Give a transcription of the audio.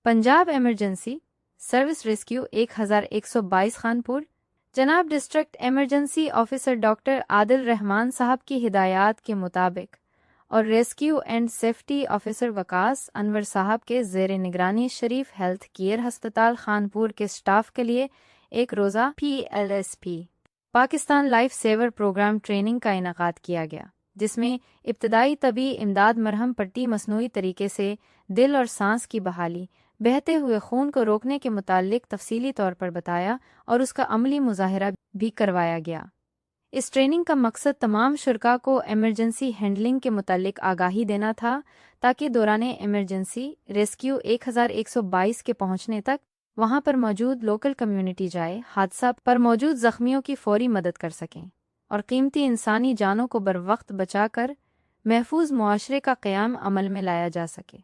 Punjab emergency service rescue 1122 Khanpur. जनाब district emergency officer doctor Adil Rehman साहब की हिदायत के मुताबिक और rescue and safety officer Waqas Anwar साहब के ज़ेर निगरानी शरीफ हेल्थ केयर हस्पताल खानपुर के स्टाफ के लिए एक रोज़ा PLSP Pakistan life saver program training का इनेकाद किया गया, जिसमें इब्तदाई तबी इमदाद मरहम पट्टी मसनूई तरीके से दिल और सांस की बहाली, बहते हुए खून को रोकने के मुतालिक तफसीली तौर पर बताया और उसका अमली मुजाहिरा भी करवाया गया। इस ट्रेनिंग का मकसद तमाम शुरका को एमरजेंसी हैंडलिंग के मुतालिक आगाही देना था, ताकि दौरान एमरजेंसी रेस्क्यू 1122 के पहुंचने तक वहां पर मौजूद लोकल कम्युनिटी जाए हादसा पर मौजूद जख्मियों की फौरी मदद कर सकें और कीमती इंसानी जानों को बर वक्त बचाकर महफूज मुआशरे का क़याम अमल में लाया जा सके।